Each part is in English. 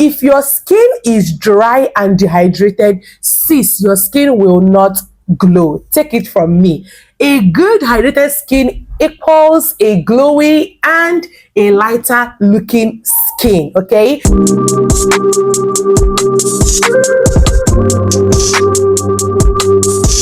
If your skin is dry and dehydrated, sis, your skin will not glow. Take it from me. A good hydrated skin equals a glowy and a lighter looking skin, okay?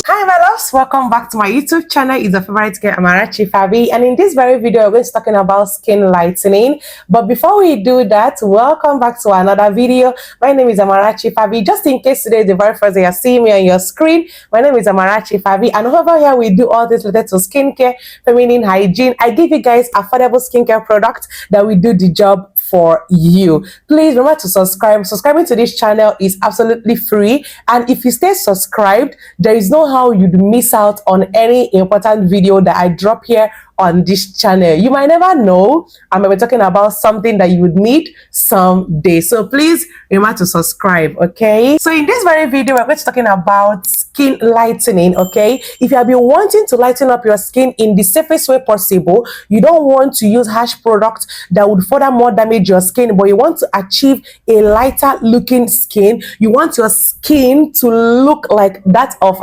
Hi my loves, welcome back to my YouTube channel. It's your favorite girl Amarachi Favy, and in this very video we're going to be talking about skin lightening. But before we do that, welcome back to another video. My name is Amarachi Favy. Just in case today is the very first day you're seeing me on your screen, my name is Amarachi Favy, and over here we do all this related to skincare, feminine hygiene. I give you guys affordable skincare products that will do the job for you. Please remember to subscribe. Subscribing to this channel is absolutely free, and if you stay subscribed, there is no how you'd miss out on any important video that I drop here on this channel. You might never know, I might be talking about something that you would need someday. So please remember to subscribe, okay? So in this very video, we're going to be talking about skin lightening, okay? If you have been wanting to lighten up your skin in the safest way possible, you don't want to use harsh products that would furthermore damage your skin, but you want to achieve a lighter looking skin. You want your skin to look like that of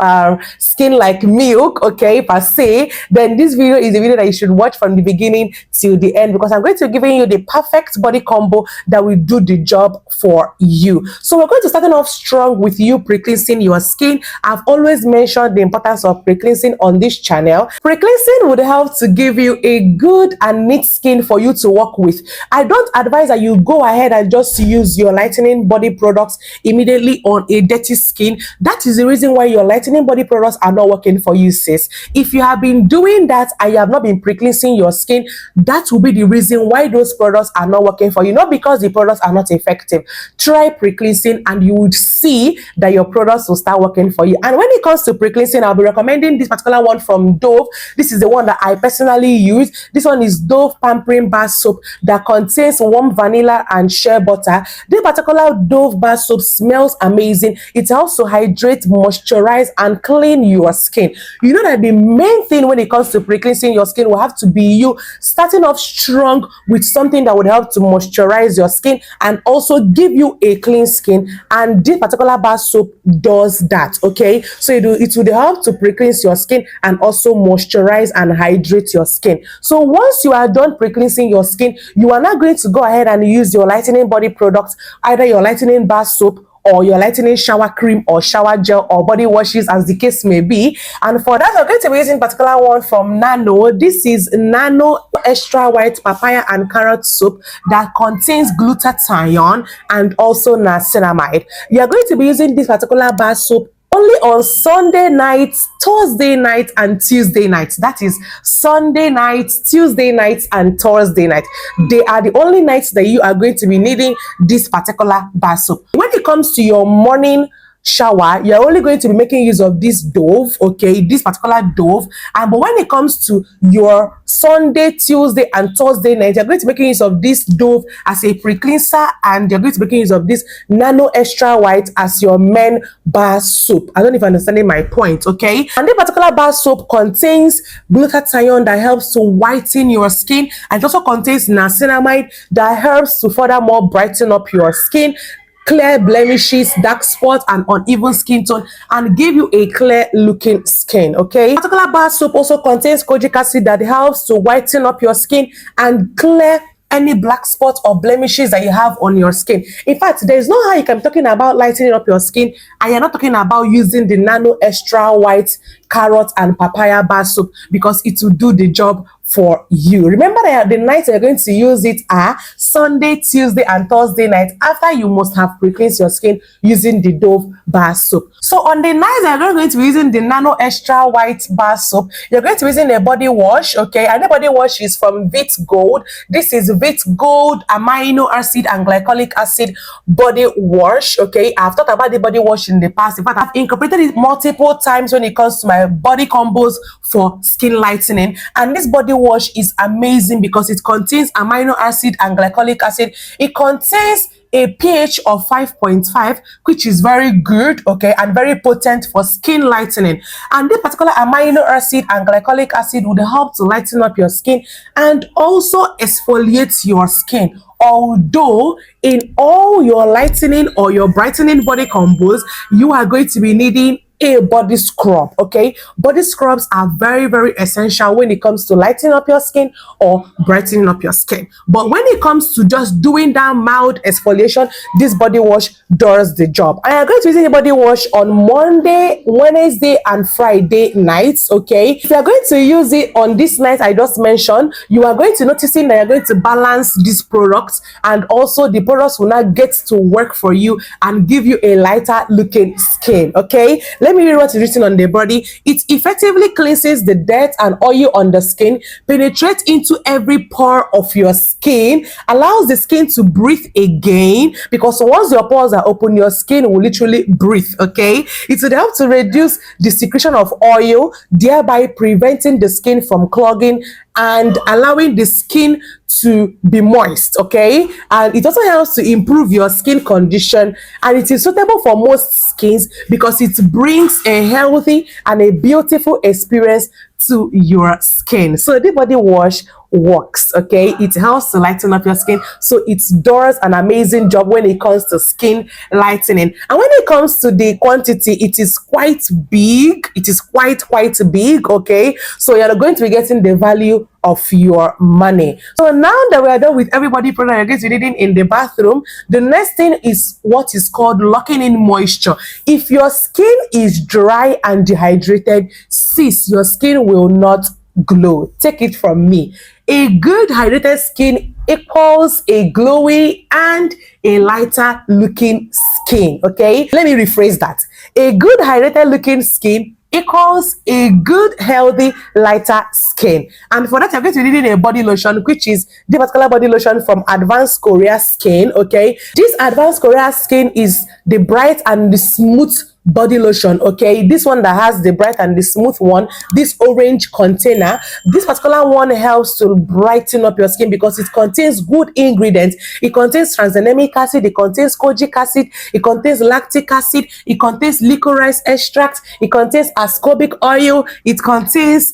skin like milk, okay, per se. Then this video is a video that you should watch from the beginning till the end, because I'm going to be giving you the perfect body combo that will do the job for you. So we're going to start off strong with you pre-cleansing your skin. I've always mentioned the importance of pre-cleansing on this channel. Pre-cleansing would help to give you a good and neat skin for you to work with. I don't advise that you go ahead and just use your lightening body products immediately on a dirty skin. That is the reason why your lightening body products are not working for you, sis. If you have been doing that and you have not been pre-cleansing your skin, that will be the reason why those products are not working for you, not because the products are not effective. Try pre-cleansing and you would see that your products will start working for you. And when it comes to pre-cleansing, I'll be recommending this particular one from Dove. This is the one that I personally use. This one is Dove Pampering bar soap that contains warm vanilla and shea butter. This particular Dove bar soap smells amazing. It helps to hydrate, moisturize, and clean your skin. You know that the main thing when it comes to pre-cleansing your skin will have to be you starting off strong with something that would help to moisturize your skin and also give you a clean skin, and this particular bar soap does that, okay? So it would help to pre-cleanse your skin and also moisturize and hydrate your skin. So once you are done pre-cleansing your skin, you are now going to go ahead and use your lightening body products, either your lightening bar soap or your lightening shower cream or shower gel or body washes, as the case may be. And for that, I'm going to be using particular one from Nano. This is Nano extra white papaya and carrot soap that contains glutathione and also niacinamide. You are going to be using this particular bar soap only on Sunday nights, Thursday nights, and Tuesday nights. That is Sunday nights, Tuesday nights, and Thursday night. They are the only nights that you are going to be needing this particular bar soap. When it comes to your morning shower, you're only going to be making use of this Dove, okay, this particular Dove. But when it comes to your Sunday, Tuesday, and Thursday night, you're going to be making use of this Dove as a pre-cleanser, and you're going to be making use of this Nano extra white as your men bar soap. I don't know if you're understanding my point, okay? And this particular bar soap contains glutathione that helps to whiten your skin, and it also contains niacinamide that helps to furthermore brighten up your skin, clear blemishes, dark spots, and uneven skin tone, and give you a clear looking skin, okay? Particular bar soap also contains kojic acid that helps to whiten up your skin and clear any black spots or blemishes that you have on your skin. In fact, there is no how you can be talking about lightening up your skin and you're not talking about using the Nano extra white carrot and papaya bar soap, because it will do the job for you. Remember that the nights you're going to use it are Sunday, Tuesday, and Thursday night, after you must have pre-cleansed your skin using the Dove bar soap. So on the nights you're going to be using the Nano extra white bar soap, you're going to be using a body wash, okay? And the body wash is from Veet Gold. This is Veet Gold Amino acid and Glycolic acid body wash, okay? I've talked about the body wash in the past. In fact, I've incorporated it multiple times when it comes to my body combos for skin lightening. And this body wash is amazing because it contains amino acid and glycolic acid. It contains a pH of 5.5, which is very good, okay, and very potent for skin lightening. And this particular amino acid and glycolic acid would help to lighten up your skin and also exfoliate your skin. Although in all your lightening or your brightening body combos, you are going to be needing a body scrub. Okay, body scrubs are very, very essential when it comes to lightening up your skin or brightening up your skin. But when it comes to just doing that mild exfoliation, this body wash does the job. I am going to use a body wash on Monday, Wednesday, and Friday nights. Okay, if you are going to use it on this night I just mentioned, you are going to noticing that you're going to balance these products, and also the products will not get to work for you and give you a lighter looking skin. Okay, let me read what is written on the body. It effectively cleanses the dirt and oil on the skin, penetrates into every pore of your skin, allows the skin to breathe again, because once your pores are open, your skin will literally breathe. Okay, it will help to reduce the secretion of oil, thereby preventing the skin from clogging and allowing the skin to be moist. Okay, and it also helps to improve your skin condition, and it is suitable for most skins because it brings a healthy and a beautiful experience to your skin. So the body wash works. Okay, it helps to lighten up your skin, so it does an amazing job when it comes to skin lightening. And when it comes to the quantity, it is quite big. It is quite big. Okay, so you're going to be getting the value of your money. So now that we are done with everybody product you're going to be needing in the bathroom, the next thing is what is called locking in moisture. If your skin is dry and dehydrated, sis, your skin will not glow. Take it from me. A good hydrated skin equals a glowy and a lighter looking skin. Okay, let me rephrase that. A good hydrated looking skin equals a good, healthy, lighter skin. And for that, you're going to be needing a body lotion, which is the particular body lotion from Advanced Korea Skin. Okay, this Advanced Korea Skin is the bright and the smooth body lotion. Okay, this one that has the bright and the smooth one, this orange container, this particular one helps to brighten up your skin because it contains good ingredients. It contains tranexamic acid, it contains kojic acid, it contains lactic acid, it contains licorice extract, it contains ascorbic oil, it contains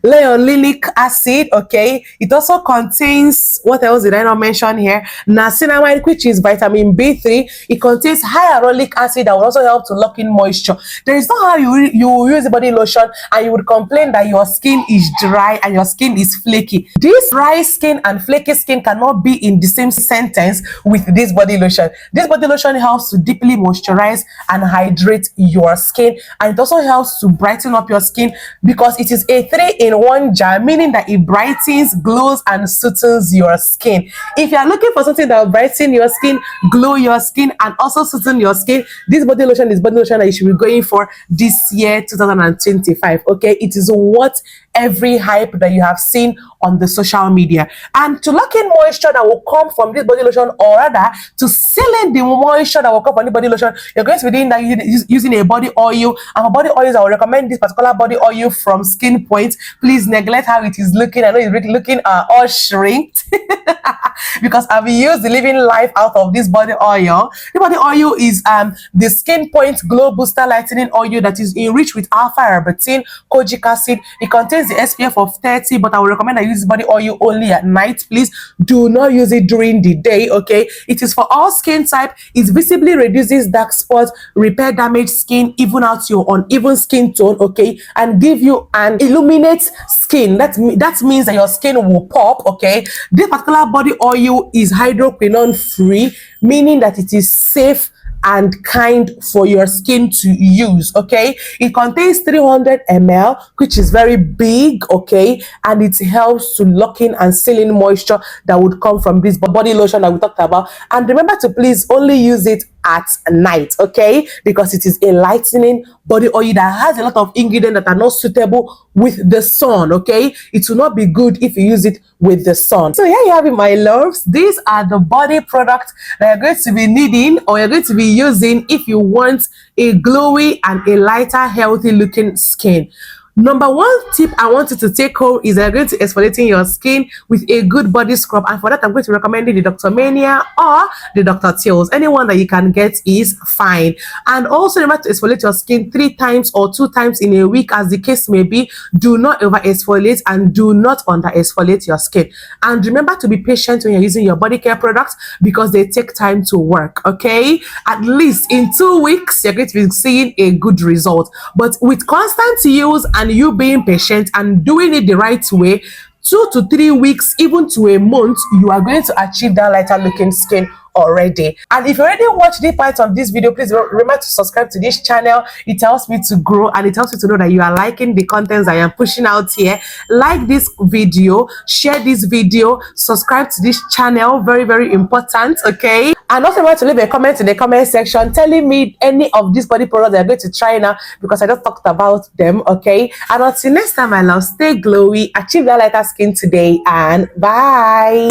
leoninic acid. Okay, it also contains, what else did I not mention here, niacinamide, which is vitamin B3. It contains hyaluronic acid that will also help to lock in moisture. There is not how you use a body lotion and you would complain that your skin is dry and your skin is flaky. This dry skin and flaky skin cannot be in the same sentence with this body lotion. This body lotion helps to deeply moisturize and hydrate your skin, and it also helps to brighten up your skin because it is a 3-in-1 jar, meaning that it brightens, glows, and soothes your skin. If you are looking for something that will brighten your skin, glow your skin, and also soothe your skin, this body lotion is body lotion that you should be going for this year 2025. Okay, it is what every hype that you have seen on the social media. And to lock in moisture that will come from this body lotion, or rather to seal in the moisture that will come from the body lotion, you're going to be doing that using a body oil. And for body oils, I will recommend this particular body oil from Skeen Point. Please neglect how it is looking. I know it's really looking all shrinked because I've used the living life out of this body oil. The body oil is the Skeen Point Glow Booster Lightening Oil that is enriched with alpha-arbutin, kojic acid. It contains the SPF of 30, but I will recommend I use body oil only at night. Please do not use it during the day. Okay, it is for all skin type. It visibly reduces dark spots, repair damaged skin, even out your uneven skin tone. Okay, and give you an illuminate skin. That means that your skin will pop. Okay, this particular body oil is hydroquinone free, meaning that it is safe and kind for your skin to use. Okay, it contains 300 ml, which is very big. Okay, and it helps to lock in and seal in moisture that would come from this body lotion that we talked about. And remember to please only use it at night, okay, because it is a lightening body oil that has a lot of ingredients that are not suitable with the sun. Okay, it will not be good if you use it with the sun. So here you have it, my loves. These are the body products that you're going to be needing or you're going to be using if you want a glowy and a lighter, healthy looking skin. Number one tip I want you to take home is that you're going to exfoliating your skin with a good body scrub, and for that I'm going to recommend the Dr. Mania or the Dr. Teals. Anyone that you can get is fine. And also remember to exfoliate your skin 3 times or 2 times in a week, as the case may be. Do not over exfoliate and do not under exfoliate your skin. And remember to be patient when you're using your body care products, because they take time to work. Okay, at least in 2 weeks you're going to be seeing a good result, but with constant use and you being patient and doing it the right way, 2 to 3 weeks, even to a month, you are going to achieve that lighter looking skin already. And if you already watched the part of this video, please remember to subscribe to this channel. It helps me to grow, and it helps me to know that you are liking the contents I am pushing out here. Like this video, share this video, subscribe to this channel, very, very important. Okay, and also remember to leave a comment in the comment section telling me any of these body products that I'm going to try now, because I just talked about them. Okay, and until next time, my love, stay glowy, achieve that lighter skin today, and bye.